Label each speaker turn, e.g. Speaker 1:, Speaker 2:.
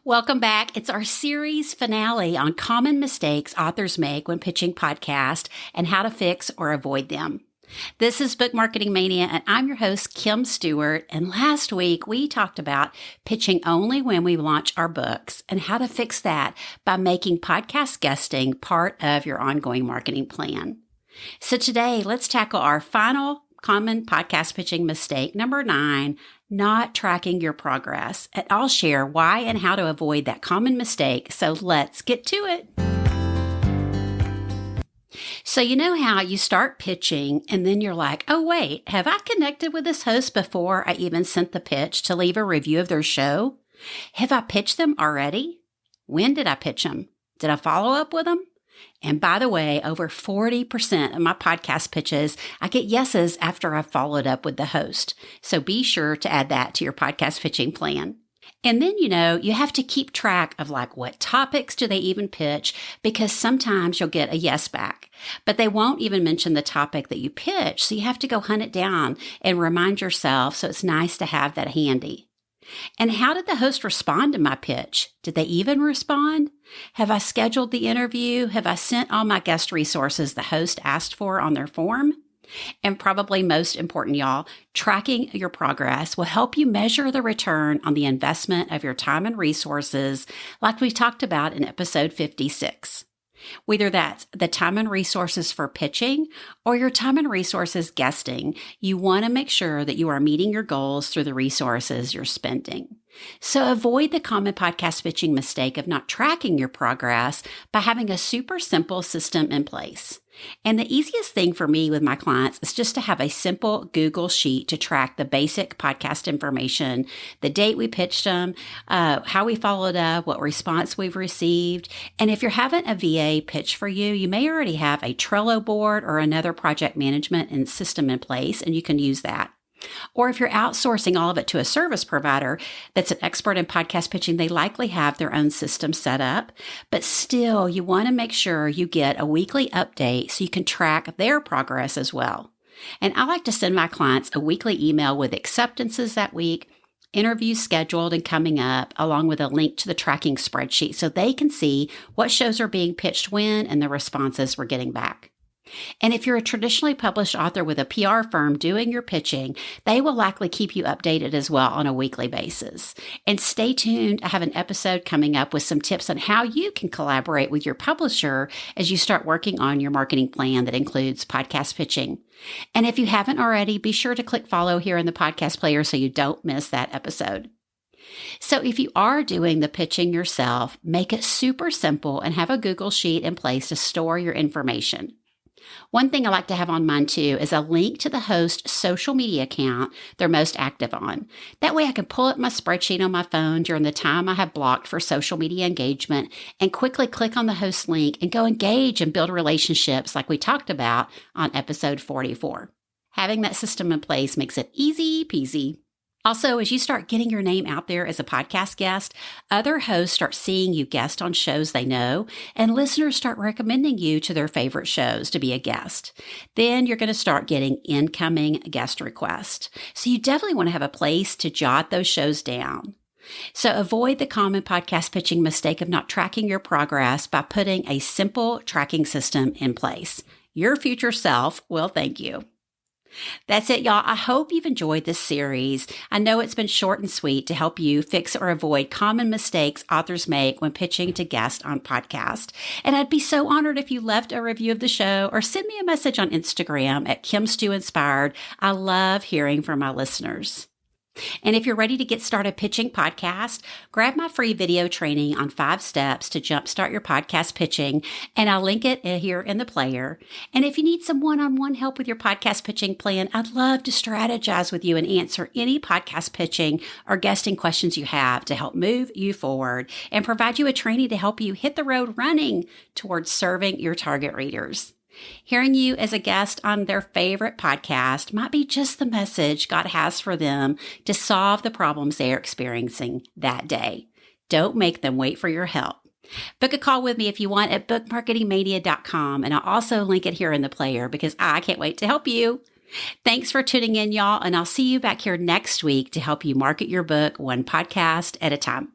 Speaker 1: Welcome back. It's our series finale on common mistakes authors make when pitching podcasts and how to fix or avoid them. This is Book Marketing Mania, and I'm your host, Kim Stewart. And last week, we talked about pitching only when we launch our books and how to fix that by making podcast guesting part of your ongoing marketing plan. So today, let's tackle our final common podcast pitching mistake, number 9, not tracking your progress. And I'll share why and how to avoid that common mistake. So let's get to it. So you know how you start pitching and then you're like, oh, wait, have I connected with this host before I even sent the pitch to leave a review of their show? Have I pitched them already? When did I pitch them? Did I follow up with them? And by the way, over 40% of my podcast pitches, I get yeses after I've followed up with the host. So be sure to add that to your podcast pitching plan. And then, you have to keep track of what topics do they even pitch, because sometimes you'll get a yes back, but they won't even mention the topic that you pitch. So you have to go hunt it down and remind yourself. So it's nice to have that handy. And how did the host respond to my pitch? Did they even respond? Have I scheduled the interview? Have I sent all my guest resources the host asked for on their form? And probably most important, y'all, tracking your progress will help you measure the return on the investment of your time and resources, like we talked about in episode 56. Whether that's the time and resources for pitching or your time and resources guesting, you want to make sure that you are meeting your goals through the resources you're spending. So avoid the common podcast pitching mistake of not tracking your progress by having a super simple system in place. And the easiest thing for me with my clients is just to have a simple Google sheet to track the basic podcast information, the date we pitched them, how we followed up, what response we've received. And if you're having a VA pitch for you, you may already have a Trello board or another project management and system in place, and you can use that. Or if you're outsourcing all of it to a service provider that's an expert in podcast pitching, they likely have their own system set up. But still, you want to make sure you get a weekly update so you can track their progress as well. And I like to send my clients a weekly email with acceptances that week, interviews scheduled and coming up, along with a link to the tracking spreadsheet so they can see what shows are being pitched when and the responses we're getting back. And if you're a traditionally published author with a PR firm doing your pitching, they will likely keep you updated as well on a weekly basis. And stay tuned. I have an episode coming up with some tips on how you can collaborate with your publisher as you start working on your marketing plan that includes podcast pitching. And if you haven't already, be sure to click follow here in the podcast player so you don't miss that episode. So if you are doing the pitching yourself, make it super simple and have a Google Sheet in place to store your information. One thing I like to have on mine too is a link to the host's social media account they're most active on. That way I can pull up my spreadsheet on my phone during the time I have blocked for social media engagement and quickly click on the host link and go engage and build relationships like we talked about on episode 44. Having that system in place makes it easy peasy. Also, as you start getting your name out there as a podcast guest, other hosts start seeing you guest on shows they know, and listeners start recommending you to their favorite shows to be a guest. Then you're going to start getting incoming guest requests. So you definitely want to have a place to jot those shows down. So avoid the common podcast pitching mistake of not tracking your progress by putting a simple tracking system in place. Your future self will thank you. That's it, y'all. I hope you've enjoyed this series. I know it's been short and sweet to help you fix or avoid common mistakes authors make when pitching to guests on podcast. And I'd be so honored if you left a review of the show or send me a message on Instagram at KimStewInspired. I love hearing from my listeners. And if you're ready to get started pitching podcast, grab my free video training on 5 steps to jumpstart your podcast pitching, and I'll link it here in the player. And if you need some one-on-one help with your podcast pitching plan, I'd love to strategize with you and answer any podcast pitching or guesting questions you have to help move you forward and provide you a training to help you hit the road running towards serving your target readers. Hearing you as a guest on their favorite podcast might be just the message God has for them to solve the problems they are experiencing that day. Don't make them wait for your help. Book a call with me if you want at bookmarketingmania.com, and I'll also link it here in the player because I can't wait to help you. Thanks for tuning in, y'all, and I'll see you back here next week to help you market your book one podcast at a time.